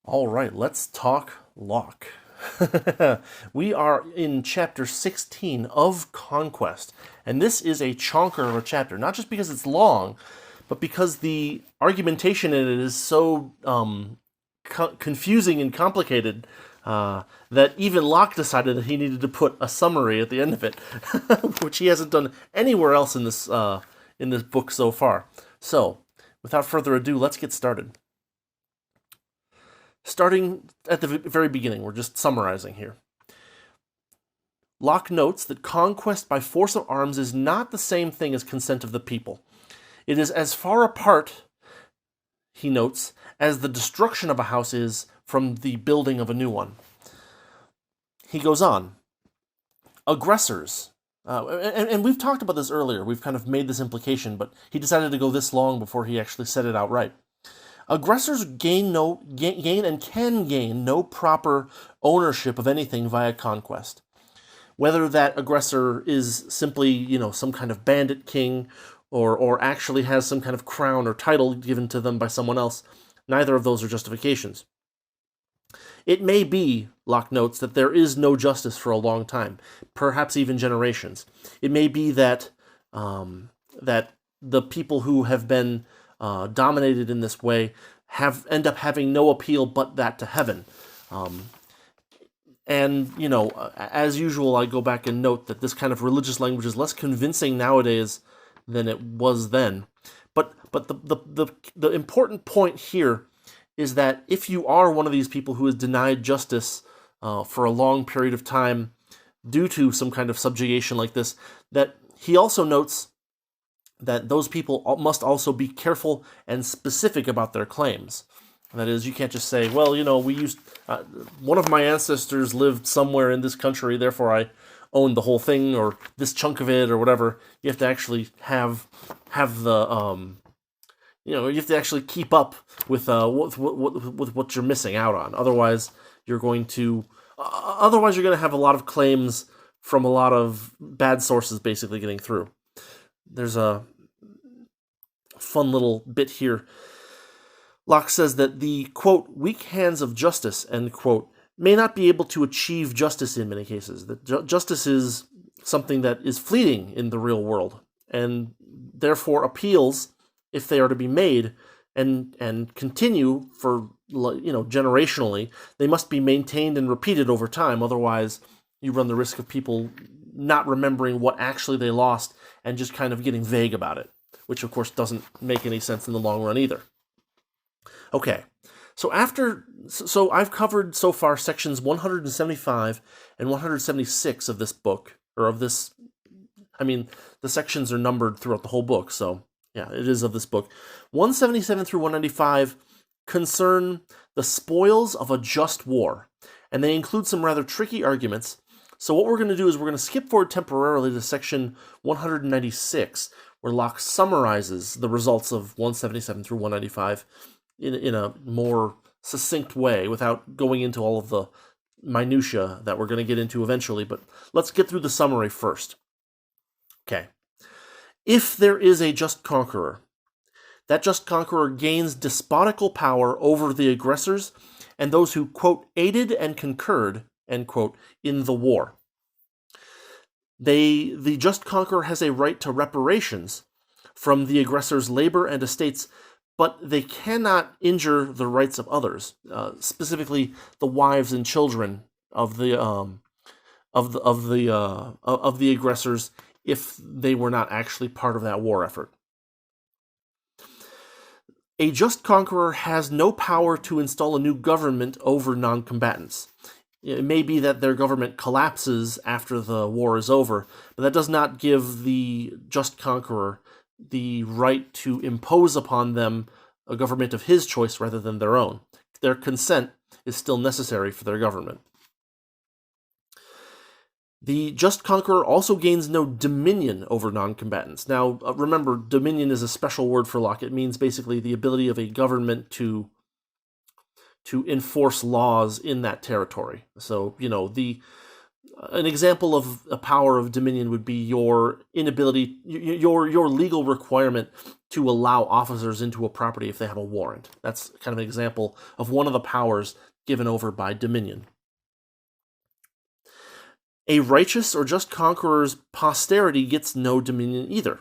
All right, let's talk Locke. We are in chapter 16 of Conquest, and this is a chonker of a chapter, not just because it's long, but because the argumentation in it is so confusing and complicated that even Locke decided that he needed to put a summary at the end of it, which he hasn't done anywhere else in this book so far. So, without further ado, let's get started. Starting at the very beginning, we're just summarizing here. Locke notes that conquest by force of arms is not the same thing as consent of the people. It is as far apart, he notes, as the destruction of a house is from the building of a new one. He goes on. Aggressors, and we've talked about this earlier, we've kind of made this implication, but he decided to go this long before he actually said it outright. Aggressors gain and can gain no proper ownership of anything via conquest. Whether that aggressor is simply, some kind of bandit king or actually has some kind of crown or title given to them by someone else, neither of those are justifications. It may be, Locke notes, that there is no justice for a long time, perhaps even generations. It may be that that the people who have been dominated in this way end up having no appeal but that to heaven. As usual, I go back and note that this kind of religious language is less convincing nowadays than it was then. But the important point here is that if you are one of these people who is denied justice for a long period of time due to some kind of subjugation like this, that he also notes that those people must also be careful and specific about their claims. That is, you can't just say, well, one of my ancestors lived somewhere in this country, therefore I own the whole thing, or this chunk of it, or whatever. You have to actually have the, you have to actually keep up with what you're missing out on. Otherwise, you're going to have a lot of claims from a lot of bad sources basically getting through. There's a fun little bit here. Locke says that the, quote, weak hands of justice, end quote, may not be able to achieve justice in many cases. That justice is something that is fleeting in the real world, and therefore appeals, if they are to be made and continue for, generationally, they must be maintained and repeated over time. Otherwise, you run the risk of people not remembering what actually they lost and just kind of getting vague about it, which of course doesn't make any sense in the long run either. Okay, so I've covered so far sections 175 and 176 of this book, the sections are numbered throughout the whole book, so yeah, it is of this book. 177 through 195 concern the spoils of a just war, and they include some rather tricky arguments. So what we're going to do is we're going to skip forward temporarily to section 196, where Locke summarizes the results of 177 through 195 in a more succinct way without going into all of the minutiae that we're going to get into eventually, but let's get through the summary first. Okay. If there is a just conqueror, that just conqueror gains despotical power over the aggressors and those who, quote, aided and concurred, end quote, in the war. The just conqueror has a right to reparations from the aggressor's labor and estates, but they cannot injure the rights of others, specifically the wives and children of the aggressors, if they were not actually part of that war effort. A just conqueror has no power to install a new government over non-combatants. It may be that their government collapses after the war is over, but that does not give the just conqueror the right to impose upon them a government of his choice rather than their own. their consent is still necessary for their government. The just conqueror also gains no dominion over non-combatants. Now, remember, dominion is a special word for Locke. It means basically the ability of a government to enforce laws in that territory. So, an example of a power of dominion would be your inability, your legal requirement to allow officers into a property if they have a warrant. That's kind of an example of one of the powers given over by dominion. A righteous or just conqueror's posterity gets no dominion either.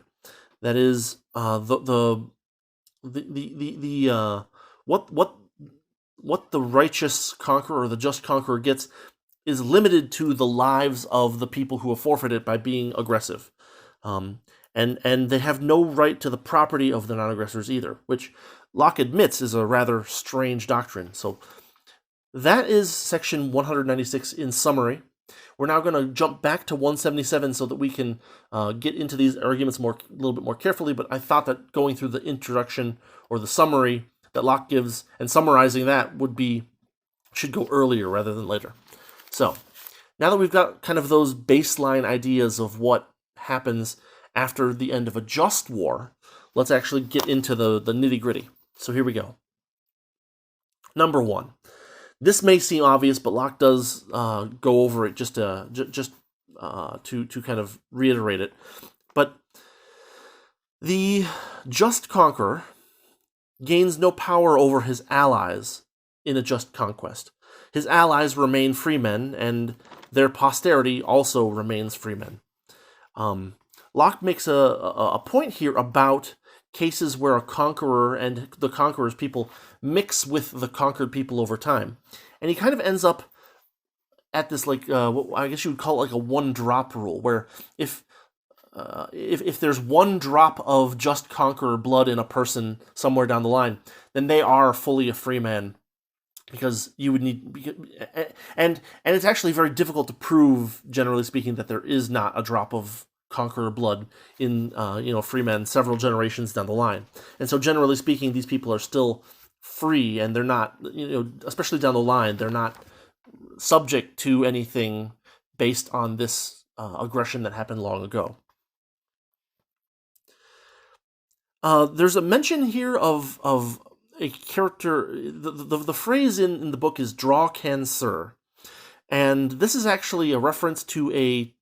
That is, what the righteous conqueror or the just conqueror gets is limited to the lives of the people who have forfeited by being aggressive. And they have no right to the property of the non-aggressors either, which Locke admits is a rather strange doctrine. So that is section 196 in summary. We're now going to jump back to 177 so that we can get into these arguments a little bit more carefully, but I thought that going through the introduction or the summary that Locke gives and summarizing that should go earlier rather than later. So, now that we've got kind of those baseline ideas of what happens after the end of a just war, let's actually get into the nitty-gritty. So here we go. Number 1. This may seem obvious, but Locke does go over it just to kind of reiterate it. But the just conqueror gains no power over his allies in a just conquest. His allies remain freemen, and their posterity also remains freemen. Locke makes a point here about cases where a conqueror and the conqueror's people mix with the conquered people over time. And he kind of ends up at this, I guess you would call it like a one-drop rule, where if there's one drop of just conqueror blood in a person somewhere down the line, then they are fully a free man, because you would need, and it's actually very difficult to prove, generally speaking, that there is not a drop of conqueror blood in free men several generations down the line. And so, generally speaking, these people are still free, and they're not, especially down the line, they're not subject to anything based on this aggression that happened long ago. There's a mention here of a character. The phrase in the book is "draw can sir," and this is actually a reference to a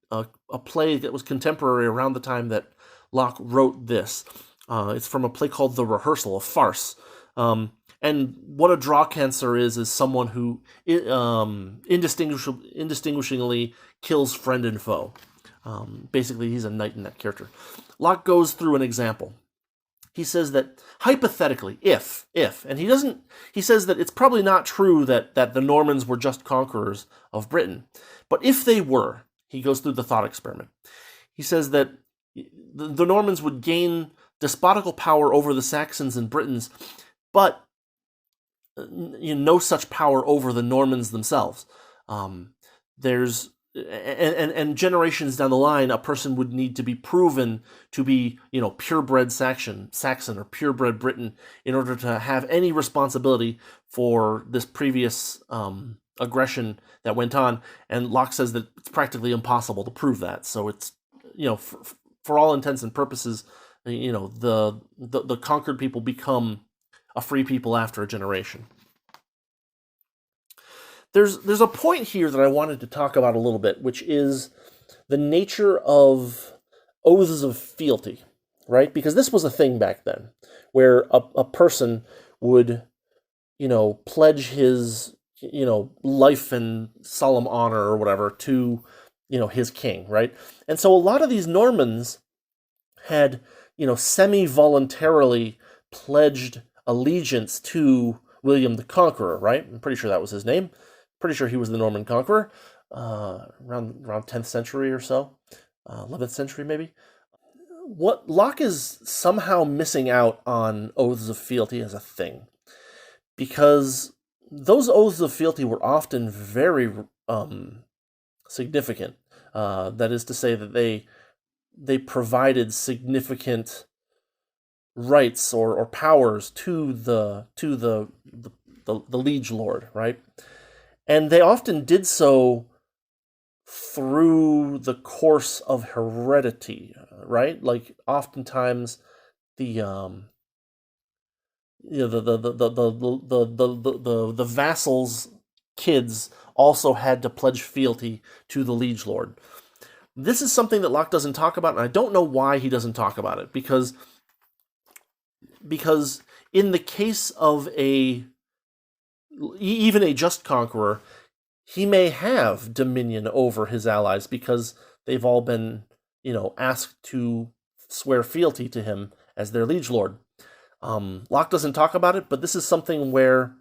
play that was contemporary around the time that Locke wrote this. It's from a play called The Rehearsal, a farce. And what a draw can sir is someone who indistinguishably kills friend and foe. Basically, he's a knight in that character. Locke goes through an example. He says that hypothetically, if, and he says that it's probably not true that the Normans were just conquerors of Britain, but if they were, he goes through the thought experiment. He says that the Normans would gain despotical power over the Saxons and Britons, but no such power over the Normans themselves. There's and generations down the line, a person would need to be proven to be, purebred Saxon or purebred Briton in order to have any responsibility for this previous aggression that went on. And Locke says that it's practically impossible to prove that. So it's, for all intents and purposes, the conquered people become a free people after a generation. There's a point here that I wanted to talk about a little bit, which is the nature of oaths of fealty, right? Because this was a thing back then, where a person would, pledge his, life and solemn honor or whatever to, his king, right? And so a lot of these Normans had, semi-voluntarily pledged allegiance to William the Conqueror, right? I'm pretty sure that was his name. Pretty sure he was the Norman conqueror, around 10th century or so, 11th century maybe. What Locke is somehow missing out on oaths of fealty as a thing, because those oaths of fealty were often very significant. That is to say that they provided significant rights or powers to the the liege lord, right? And they often did so through the course of heredity, right? Like oftentimes the the vassals' kids also had to pledge fealty to the liege lord. This is something that Locke doesn't talk about, and I don't know why he doesn't talk about it, because in the case of even a just conqueror, he may have dominion over his allies because they've all been, asked to swear fealty to him as their liege lord. Locke doesn't talk about it, but this is something where,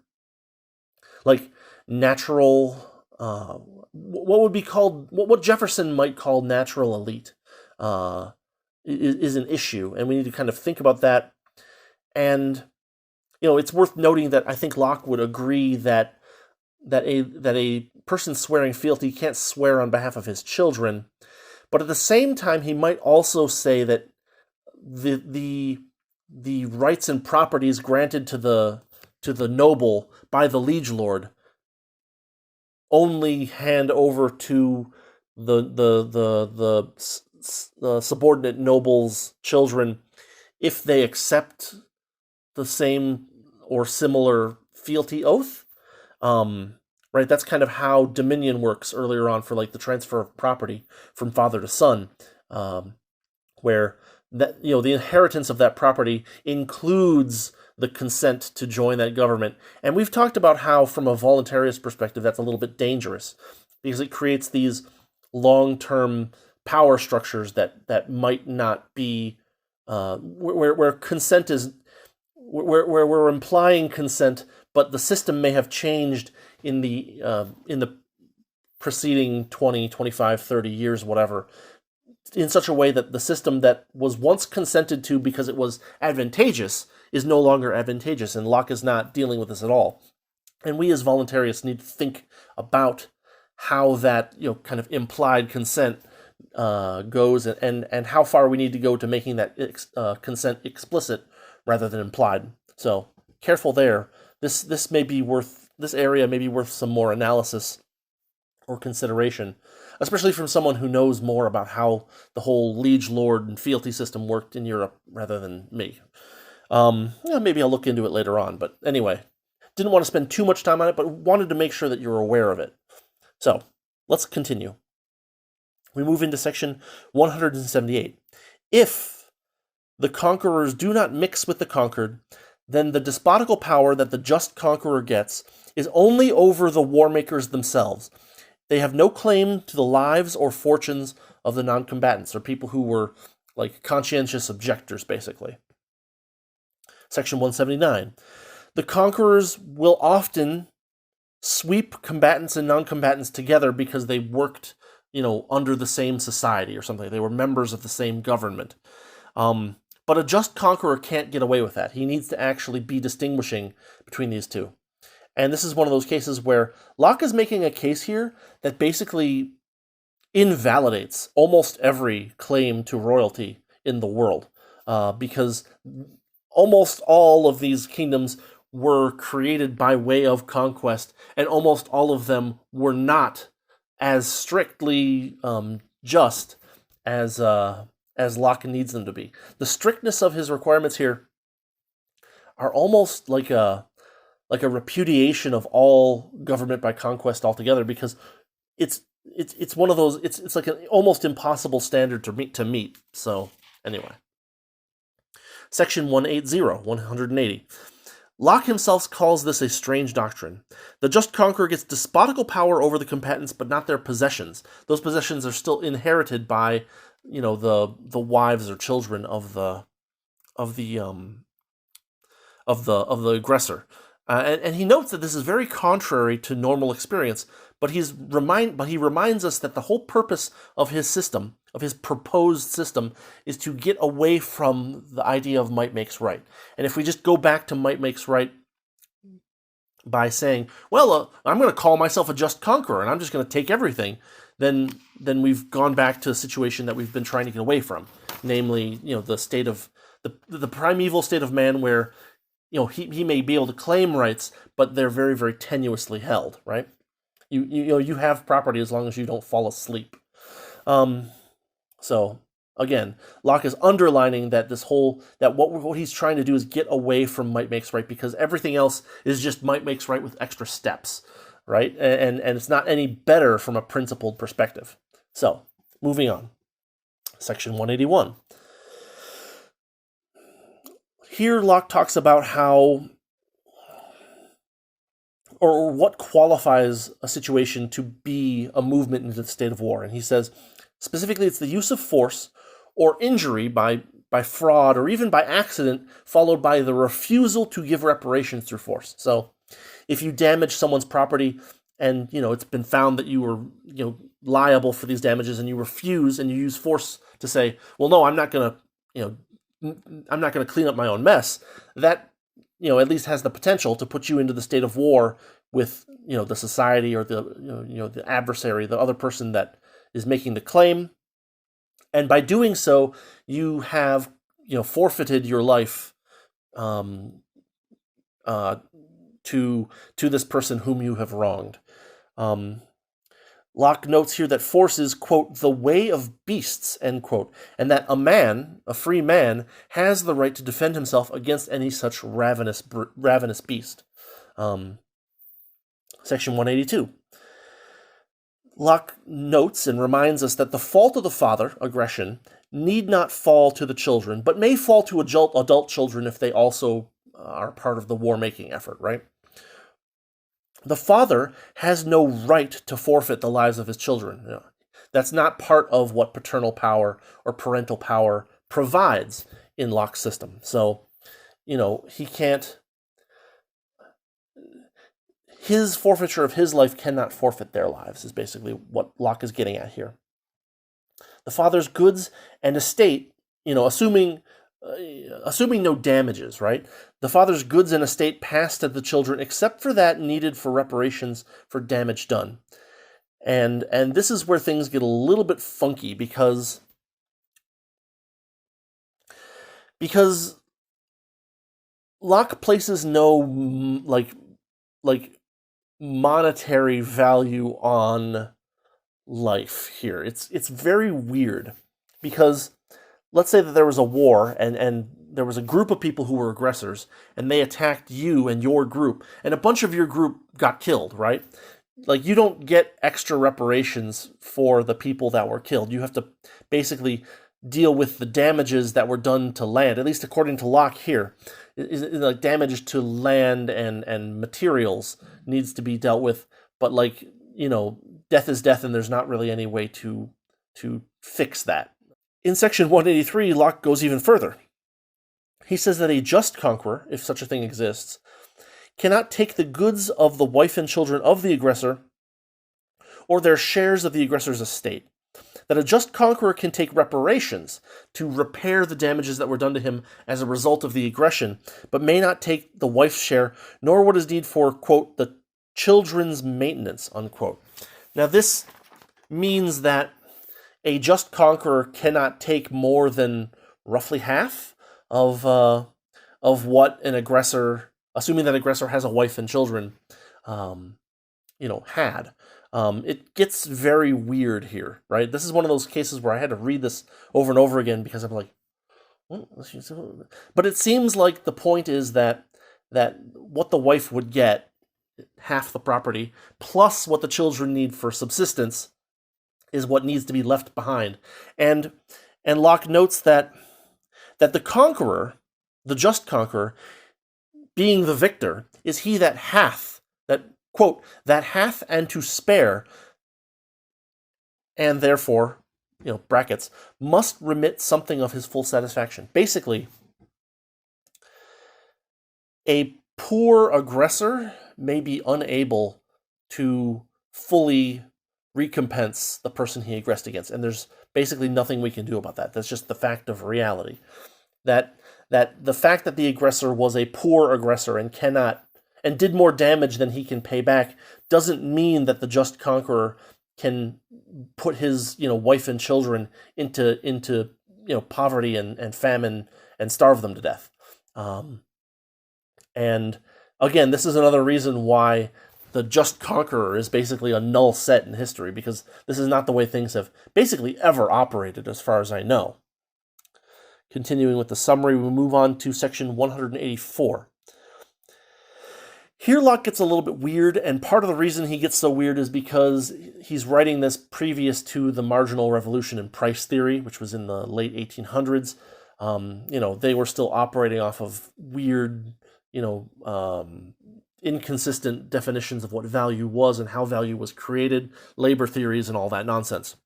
like, natural, what would be called, what Jefferson might call natural elite, is an issue, and we need to kind of think about that. And it's worth noting that I think Locke would agree that a person swearing fealty can't swear on behalf of his children, but at the same time, he might also say that the rights and properties granted to the noble by the liege lord only hand over to the subordinate noble's children if they accept the same or similar fealty oath. Right, that's kind of how dominion works earlier on for like the transfer of property from father to son, where that the inheritance of that property includes the consent to join that government. And we've talked about how, from a voluntarist perspective, that's a little bit dangerous because it creates these long-term power structures that might not be where consent is where we're implying consent, but the system may have changed in the preceding 20, 25, 30 years, whatever, in such a way that the system that was once consented to because it was advantageous is no longer advantageous, and Locke is not dealing with this at all. And we as voluntarists need to think about how that kind of implied consent goes, and how far we need to go to making that consent explicit rather than implied. So careful there. This area may be worth some more analysis or consideration, especially from someone who knows more about how the whole liege lord and fealty system worked in Europe rather than me. Maybe I'll look into it later on, but anyway, didn't want to spend too much time on it, but wanted to make sure that you're aware of it. So let's continue. We move into section 178. If the conquerors do not mix with the conquered, then the despotical power that the just conqueror gets is only over the war makers themselves. They have no claim to the lives or fortunes of the non-combatants, or people who were like conscientious objectors, basically. Section 179. The conquerors will often sweep combatants and non-combatants together because they worked, under the same society or something. They were members of the same government. But a just conqueror can't get away with that. He needs to actually be distinguishing between these two. And this is one of those cases where Locke is making a case here that basically invalidates almost every claim to royalty in the world, because almost all of these kingdoms were created by way of conquest, and almost all of them were not as strictly just as Locke needs them to be. The strictness of his requirements here are almost like a repudiation of all government by conquest altogether, because it's one of those, it's like an almost impossible standard to meet. So anyway, section 180. Locke himself calls this a strange doctrine. The just conqueror gets despotical power over the combatants, but not their possessions. Those possessions are still inherited by the wives or children of the aggressor. And he notes that this is very contrary to normal experience, but he reminds us that the whole purpose of his system, of his proposed system, is to get away from the idea of might makes right. And if we just go back to might makes right by saying, well, I'm going to call myself a just conqueror and I'm just going to take everything, then we've gone back to a situation that we've been trying to get away from, namely, the state of the primeval state of man, where he may be able to claim rights, but they're very, very tenuously held, right? You have property as long as you don't fall asleep. So again, Locke is underlining that what he's trying to do is get away from might makes right, because everything else is just might makes right with extra steps, right? And it's not any better from a principled perspective. So moving on, section 181. Here Locke talks about how or what qualifies a situation to be a movement into the state of war. And he says, specifically, it's the use of force or injury by fraud or even by accident, followed by the refusal to give reparations through force. So if you damage someone's property and, it's been found that you were, liable for these damages, and you refuse and you use force to say, well, no, I'm not going to clean up my own mess, that at least has the potential to put you into the state of war with, the society or the adversary, the other person that is making the claim. And by doing so, you have, forfeited your life to this person whom you have wronged. Locke notes here that force is, quote, the way of beasts, end quote, and that a free man, has the right to defend himself against any such ravenous beast. Section 182. Locke notes and reminds us that the fault of the father, aggression, need not fall to the children, but may fall to adult children if they also are part of the war-making effort, right? The father has no right to forfeit the lives of his children. That's not part of what paternal power or parental power provides in Locke's system. So, he can't... His forfeiture of his life cannot forfeit their lives, is basically what Locke is getting at here. The father's goods and estate, assuming no damages, right? The father's goods and estate passed to the children, except for that needed for reparations for damage done. And this is where things get a little bit funky, because Locke places no like monetary value on life here. It's very weird, because let's say that there was a war and there was a group of people who were aggressors, and they attacked you and your group, and a bunch of your group got killed, right? Like, you don't get extra reparations for the people that were killed. You have to basically deal with the damages that were done to land, at least according to Locke here. Like, damage to land and materials needs to be dealt with, but death is death, and there's not really any way to fix that. In section 183, Locke goes even further. He says that a just conqueror, if such a thing exists, cannot take the goods of the wife and children of the aggressor or their shares of the aggressor's estate. That a just conqueror can take reparations to repair the damages that were done to him as a result of the aggression, but may not take the wife's share, nor what is needed for, quote, the children's maintenance, unquote. Now, this means that a just conqueror cannot take more than roughly half of what an aggressor, assuming that aggressor has a wife and children, had. It gets very weird here, right? This is one of those cases where I had to read this over and over again, because I'm like, what? But it seems like the point is that what the wife would get, half the property, plus what the children need for subsistence, is what needs to be left behind. And Locke notes that the conqueror, the just conqueror, being the victor, is he that hath, that, quote, that hath and to spare, and therefore, brackets, must remit something of his full satisfaction. Basically, a poor aggressor may be unable to fully recompense the person he aggressed against, and there's basically nothing we can do about that. That's just the fact of reality. That the fact that the aggressor was a poor aggressor and did more damage than he can pay back doesn't mean that the just conqueror can put his wife and children into poverty and famine and starve them to death. And again, this is another reason why the just conqueror is basically a null set in history, because this is not the way things have basically ever operated, as far as I know. Continuing with the summary, we move on to section 184. Here Locke gets a little bit weird, and part of the reason he gets so weird is because he's writing this previous to the marginal revolution in price theory, which was in the late 1800s. They were still operating off of weird, inconsistent definitions of what value was and how value was created, labor theories and all that nonsense,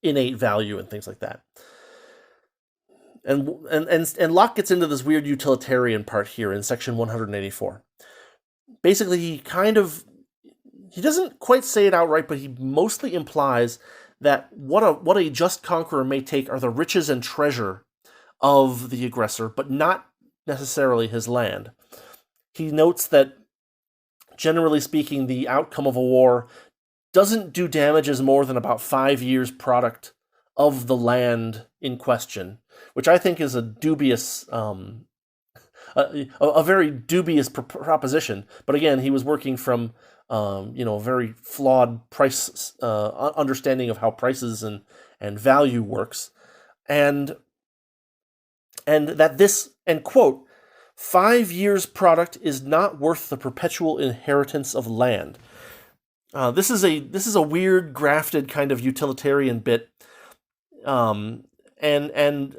innate value and things like that. And Locke gets into this weird utilitarian part here in section 184. Basically, he doesn't quite say it outright, but he mostly implies that what a just conqueror may take are the riches and treasure of the aggressor, but not necessarily his land. He notes that, generally speaking, the outcome of a war doesn't do damages more than about 5 years' product of the land in question, which I think is a dubious, a very dubious proposition. But again, he was working from, a very flawed price understanding of how prices and value works, and that this, and quote, 5 years' product is not worth the perpetual inheritance of land. This is a weird, grafted kind of utilitarian bit. And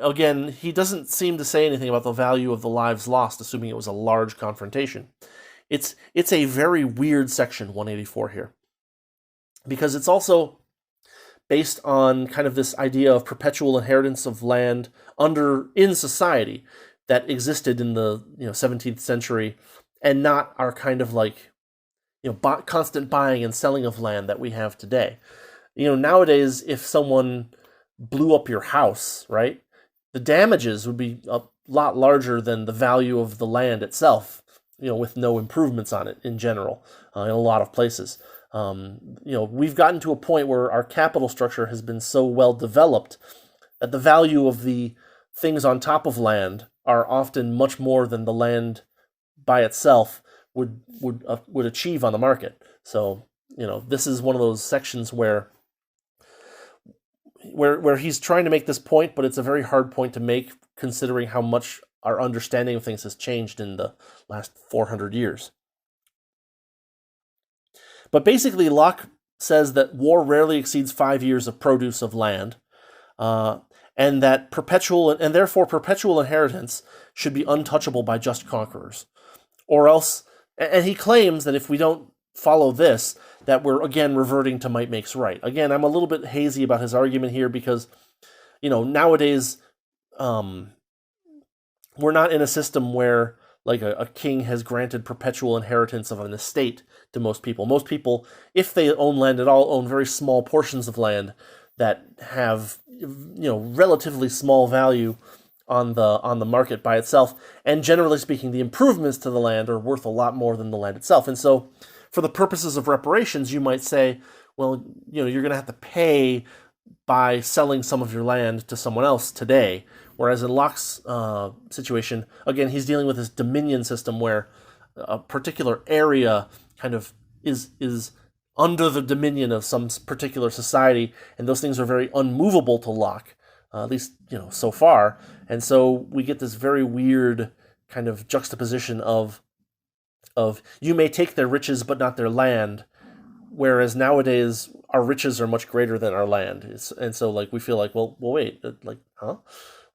again, he doesn't seem to say anything about the value of the lives lost, assuming it was a large confrontation. It's a very weird section, 184 here, because it's also based on kind of this idea of perpetual inheritance of land in society that existed in the 17th century, and not our kind of constant buying and selling of land that we have today. Nowadays, if someone blew up your house, right, the damages would be a lot larger than the value of the land itself, with no improvements on it in general, in a lot of places. We've gotten to a point where our capital structure has been so well developed that the value of the things on top of land are often much more than the land by itself would achieve on the market. So, this is one of those sections where he's trying to make this point, but it's a very hard point to make, considering how much our understanding of things has changed in the last 400 years. But basically, Locke says that war rarely exceeds 5 years of produce of land, and that therefore perpetual inheritance should be untouchable by just conquerors. Or else, and he claims that if we don't follow this, that we're again reverting to might makes right. Again, I'm a little bit hazy about his argument here because, nowadays, we're not in a system where a king has granted perpetual inheritance of an estate to most people. Most people, if they own land at all, own very small portions of land that have, relatively small value on the market by itself. And generally speaking, the improvements to the land are worth a lot more than the land itself. And so, for the purposes of reparations, you might say, well, you're going to have to pay by selling some of your land to someone else today. Whereas in Locke's situation, again, he's dealing with this dominion system where a particular area kind of is under the dominion of some particular society, and those things are very unmovable to Locke, at least, so far. And so we get this very weird kind of juxtaposition of you may take their riches but not their land, whereas nowadays our riches are much greater than our land. And so we feel well wait, huh?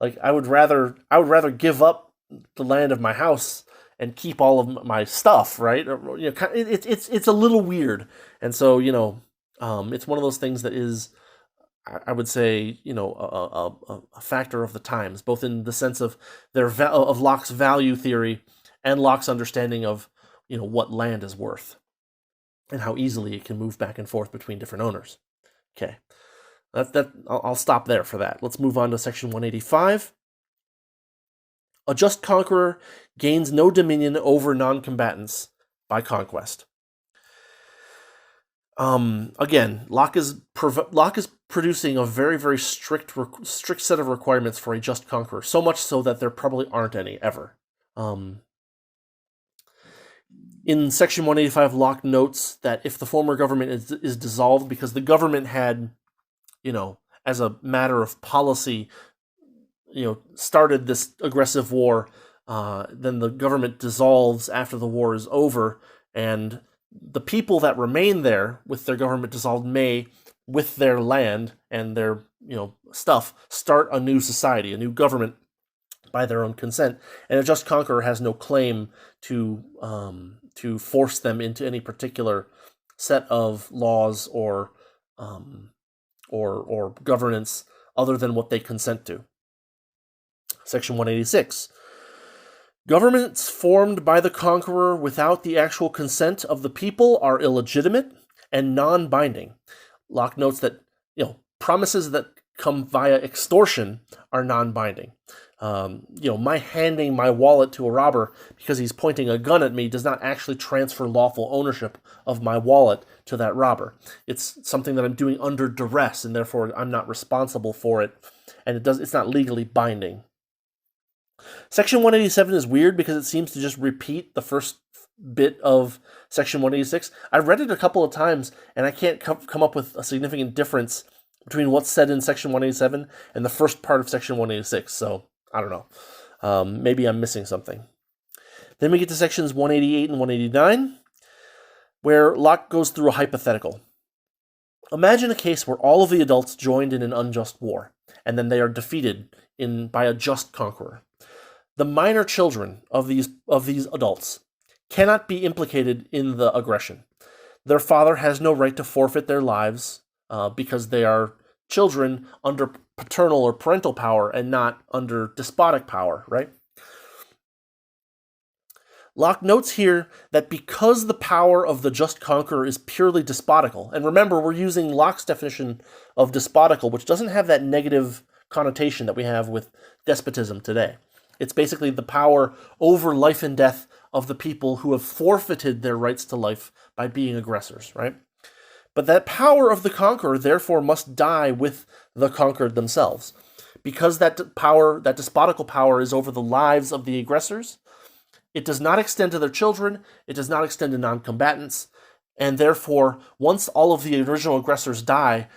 I would rather give up the land of my house and keep all of my stuff, right? It's a little weird, and so it's one of those things that is, I would say, a factor of the times, both in the sense of of Locke's value theory and Locke's understanding of what land is worth and how easily it can move back and forth between different owners. Okay. I'll stop there for that. Let's move on to section 185. A just conqueror gains no dominion over non-combatants by conquest. Again, Locke is producing a very, very strict set of requirements for a just conqueror. So much so that there probably aren't any ever. In Section 185, Locke notes that if the former government is dissolved because the government had, as a matter of policy, started this aggressive war, then the government dissolves after the war is over, and the people that remain there with their government dissolved may, with their land and their stuff, start a new society, a new government by their own consent, and a just conqueror has no claim to force them into any particular set of laws or governance other than what they consent to. Section 186. Governments formed by the conqueror without the actual consent of the people are illegitimate and non-binding. Locke notes that promises that come via extortion are non-binding. My handing my wallet to a robber because he's pointing a gun at me does not actually transfer lawful ownership of my wallet to that robber. It's something that I'm doing under duress, and therefore I'm not responsible for it, and it's not legally binding. Section 187 is weird because it seems to just repeat the first bit of Section 186. I read it a couple of times, and I can't come up with a significant difference between what's said in Section 187 and the first part of Section 186, so I don't know. Maybe I'm missing something. Then we get to Sections 188 and 189, where Locke goes through a hypothetical. Imagine a case where all of the adults joined in an unjust war, and then they are defeated by a just conqueror. The minor children of these adults cannot be implicated in the aggression. Their father has no right to forfeit their lives because they are children under paternal or parental power and not under despotic power, right? Locke notes here that because the power of the just conqueror is purely despotical, and remember, we're using Locke's definition of despotical, which doesn't have that negative connotation that we have with despotism today. It's basically the power over life and death of the people who have forfeited their rights to life by being aggressors, right? But that power of the conqueror, therefore, must die with the conquered themselves. Because that despotical power is over the lives of the aggressors, it does not extend to their children, it does not extend to non-combatants, and therefore, once all of the original aggressors die,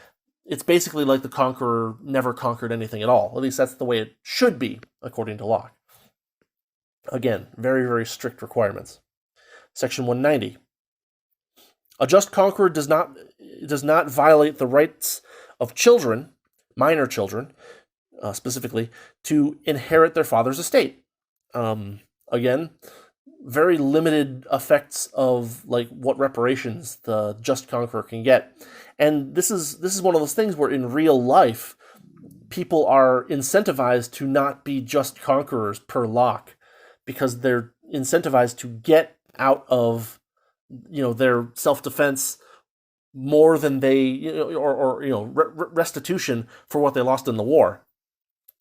it's basically like the conqueror never conquered anything at all. At least that's the way it should be, according to Locke. Again, very, very strict requirements. Section 190. A just conqueror does not violate the rights of children, minor children, specifically, to inherit their father's estate. Again, very limited effects of what reparations the just conqueror can get. And this is one of those things where in real life, people are incentivized to not be just conquerors per Locke, because they're incentivized to get out of their self-defense more than they restitution for what they lost in the war,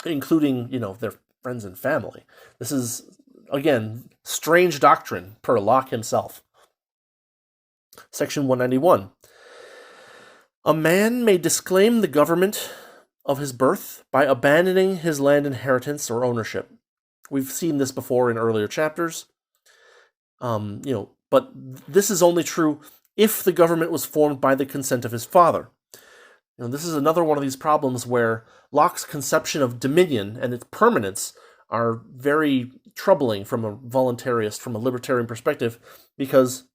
including their friends and family. This is, again, strange doctrine per Locke himself. Section 191. A man may disclaim the government of his birth by abandoning his land inheritance or ownership. We've seen this before in earlier chapters. But this is only true if the government was formed by the consent of his father. This is another one of these problems where Locke's conception of dominion and its permanence are very troubling from a voluntarist, from a libertarian perspective, because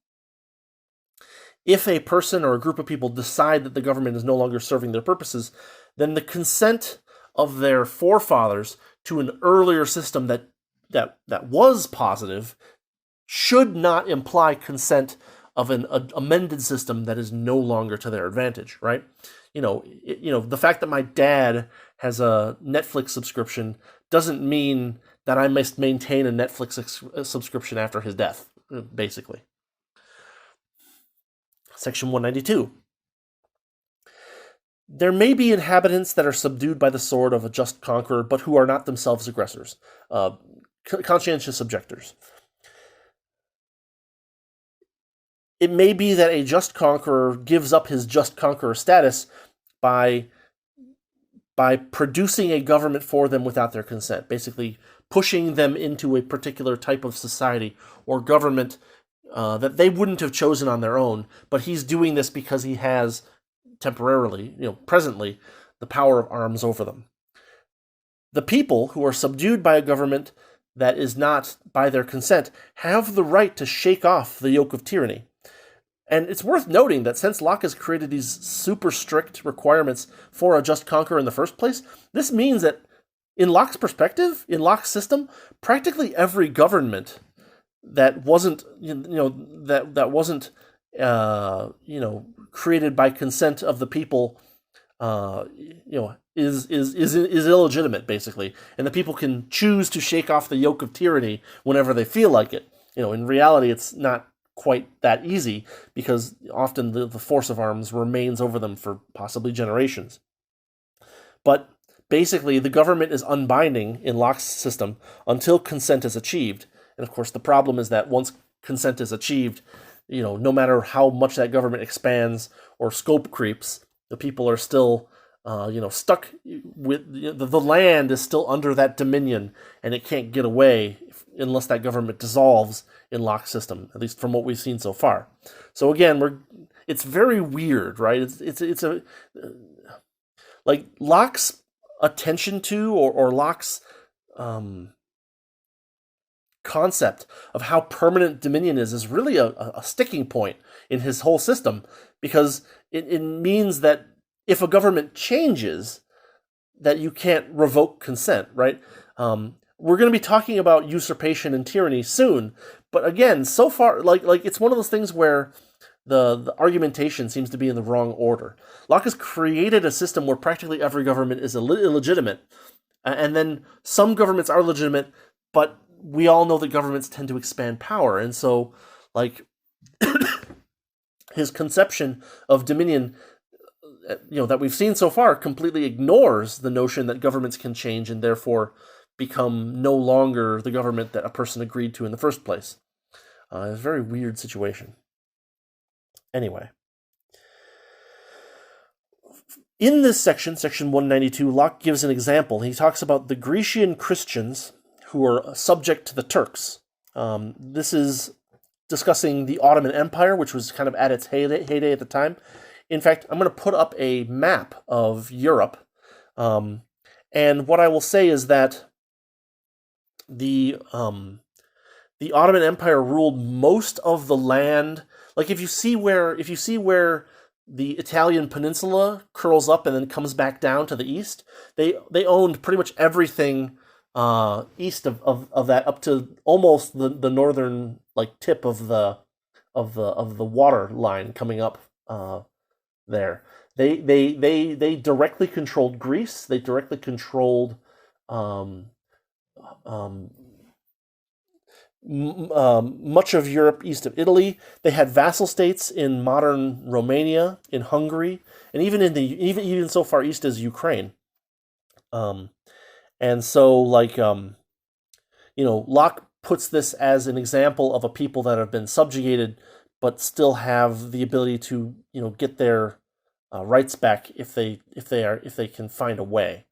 if a person or a group of people decide that the government is no longer serving their purposes, then the consent of their forefathers to an earlier system that was positive should not imply consent of an amended system that is no longer to their advantage, right? The fact that my dad has a Netflix subscription doesn't mean that I must maintain a Netflix subscription after his death, basically. Section 192. There may be inhabitants that are subdued by the sword of a just conqueror, but who are not themselves aggressors, conscientious objectors. It may be that a just conqueror gives up his just conqueror status by producing a government for them without their consent, basically pushing them into a particular type of society or government that they wouldn't have chosen on their own, but he's doing this because he has temporarily, presently, the power of arms over them. The people who are subdued by a government that is not by their consent have the right to shake off the yoke of tyranny. And it's worth noting that since Locke has created these super strict requirements for a just conqueror in the first place, this means that in Locke's perspective, in Locke's system, practically every government that wasn't, that wasn't, created by consent of the people, is illegitimate, basically, and the people can choose to shake off the yoke of tyranny whenever they feel like it. In reality, it's not quite that easy because often the force of arms remains over them for possibly generations. But basically, the government is unbinding in Locke's system until consent is achieved. And of course, the problem is that once consent is achieved, no matter how much that government expands or scope creeps, the people are still, stuck with the land is still under that dominion, and it can't get away unless that government dissolves in Locke's system, at least from what we've seen so far. So again, it's very weird, right? It's a like Locke's attention to or Locke's concept of how permanent dominion is really a sticking point in his whole system, because it means that if a government changes, that you can't revoke consent, right? We're going to be talking about usurpation and tyranny soon, but again, so far, like it's one of those things where the argumentation seems to be in the wrong order. Locke has created a system where practically every government is illegitimate, and then some governments are legitimate, but we all know that governments tend to expand power, and so, his conception of dominion, that we've seen so far, completely ignores the notion that governments can change and therefore become no longer the government that a person agreed to in the first place. It's a very weird situation. Anyway. In this section 192, Locke gives an example. He talks about the Grecian Christians who are subject to the Turks. This is discussing the Ottoman Empire, which was kind of at its heyday at the time. In fact, I'm going to put up a map of Europe. And what I will say is that the Ottoman Empire ruled most of the land. Like if you see where the Italian peninsula curls up and then comes back down to the east, they owned pretty much everything east of that up to almost the northern tip of the water line coming up there. They directly controlled Greece. They directly controlled much of Europe east of Italy. They had vassal states in modern Romania, in Hungary, and even even so far east as Ukraine. And so, Locke puts this as an example of a people that have been subjugated, but still have the ability to, get their rights back if they can find a way.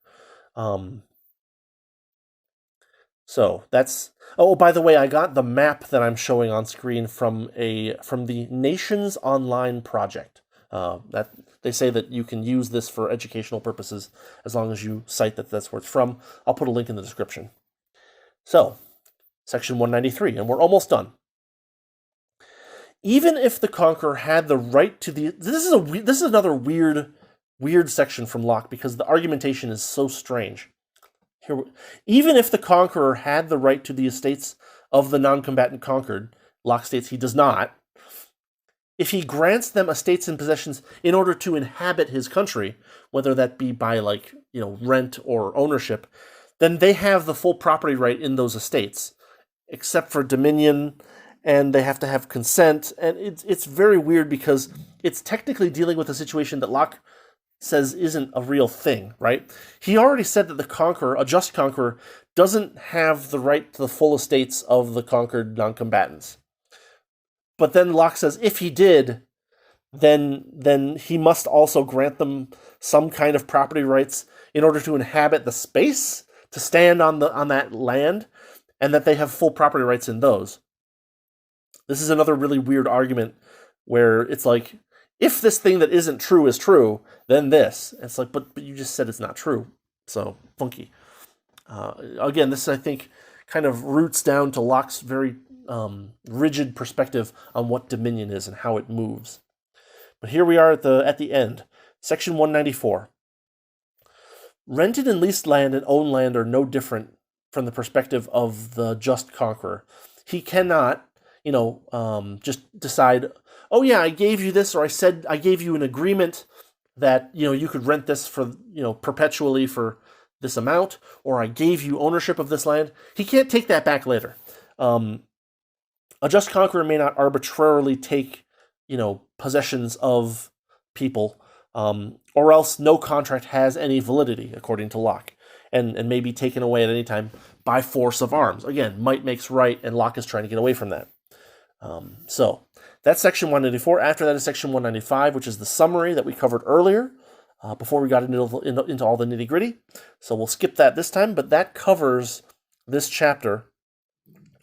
So that's. Oh, by the way, I got the map that I'm showing on screen from the Nations Online project. That they say that you can use this for educational purposes as long as you cite that that's where it's from. I'll put a link in the description. So, section 193, and we're almost done. Even if the conqueror had the right to the... This is another weird section from Locke because the argumentation is so strange. Even if the conqueror had the right to the estates of the non-combatant conquered, Locke states he does not. If he grants them estates and possessions in order to inhabit his country, whether that be by rent or ownership, then they have the full property right in those estates, except for dominion, and they have to have consent. And it's very weird because it's technically dealing with a situation that Locke says isn't a real thing, right? He already said that the conqueror, a just conqueror, doesn't have the right to the full estates of the conquered non-combatants. But then Locke says if he did, then he must also grant them some kind of property rights in order to inhabit the space, to stand on that land, and that they have full property rights in those. This is another really weird argument where it's like, if this thing that isn't true is true, then this. It's like, but you just said it's not true. So, funky. Again, this, I think, kind of roots down to Locke's very rigid perspective on what dominion is and how it moves. But here we are at the end. Section 194. Rented and leased land and owned land are no different from the perspective of the just conqueror. He cannot, just decide, oh yeah, I gave you this, or I said I gave you an agreement that, you could rent this for, perpetually for this amount, or I gave you ownership of this land. He can't take that back later. A just conqueror may not arbitrarily take, possessions of people, or else no contract has any validity, according to Locke, and may be taken away at any time by force of arms. Again, might makes right, and Locke is trying to get away from that. So that's section 194. After that is section 195, which is the summary that we covered earlier, before we got into all the nitty-gritty. So we'll skip that this time, but that covers this chapter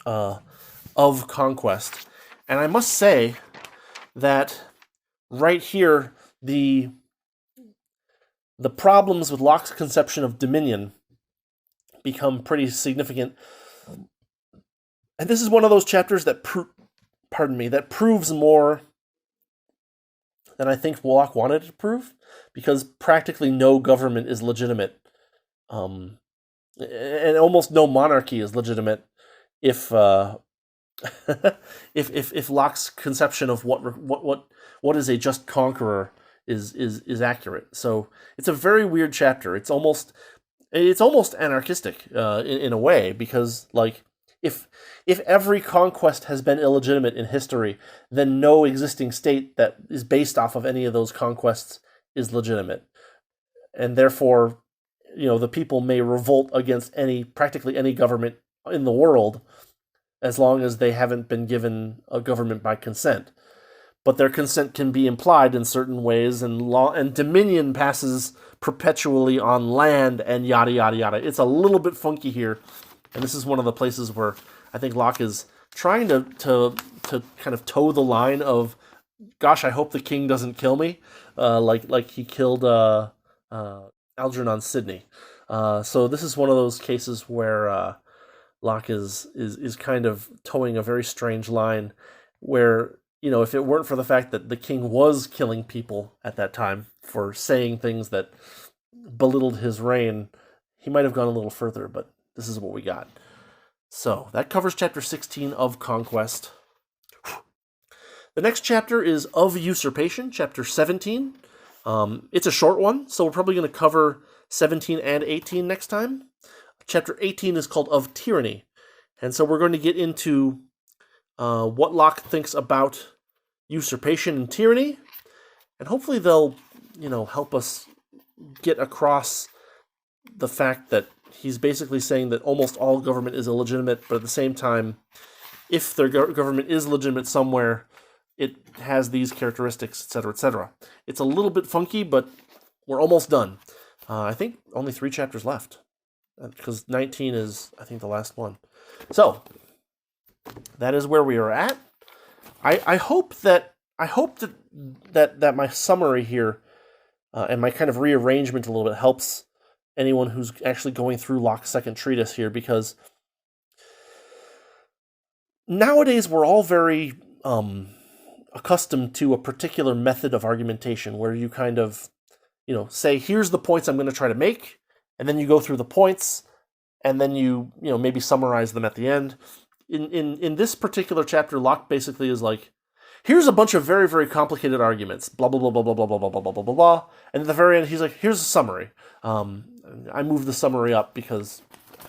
of conquest. And I must say that right here, the problems with Locke's conception of dominion become pretty significant. And this is one of those chapters that proves more than I think Locke wanted to prove, because practically no government is legitimate, and almost no monarchy is legitimate if if Locke's conception of what is a just conqueror is accurate. So it's a very weird chapter. It's almost anarchistic in a way, because like if every conquest has been illegitimate in history, then no existing state that is based off of any of those conquests is legitimate, and therefore, the people may revolt against practically any government in the world, as long as they haven't been given a government by consent. But their consent can be implied in certain ways, and law and dominion passes perpetually on land, and yada yada yada. It's a little bit funky here, and this is one of the places where I think Locke is trying to kind of toe the line of, gosh, I hope the king doesn't kill me, like he killed Algernon Sidney. So this is one of those cases where Locke is kind of towing a very strange line, where, if it weren't for the fact that the king was killing people at that time for saying things that belittled his reign, he might have gone a little further, but this is what we got. So that covers chapter 16 of Conquest. The next chapter is of Usurpation, chapter 17. It's a short one, so we're probably going to cover 17 and 18 next time. Chapter 18 is called Of Tyranny, and so we're going to get into what Locke thinks about usurpation and tyranny, and hopefully they'll, help us get across the fact that he's basically saying that almost all government is illegitimate, but at the same time, if their government is legitimate somewhere, it has these characteristics, etc., etc. It's a little bit funky, but we're almost done. I think only 3 chapters left, because 19 is, I think, the last one. So that is where we are at. I hope that my summary here and my kind of rearrangement a little bit helps anyone who's actually going through Locke's second treatise here, because nowadays we're all very accustomed to a particular method of argumentation where you kind of, say, here's the points I'm going to try to make, and then you go through the points, and then you maybe summarize them at the end. In this particular chapter, Locke basically is like, here's a bunch of very, very complicated arguments, blah, blah, blah, blah, blah, blah, blah, blah, blah, blah, blah, blah. And at the very end, he's like, here's a summary. I moved the summary up because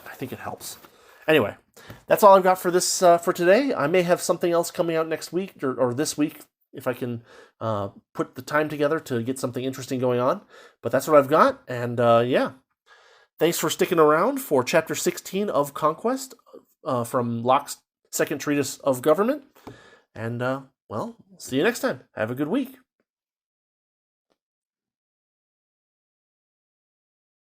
I think it helps. Anyway, that's all I've got for this for today. I may have something else coming out next week or this week if I can put the time together to get something interesting going on. But that's what I've got. And yeah, thanks for sticking around for chapter 16 of Conquest from Locke's second treatise of government. And well, see you next time. Have a good week.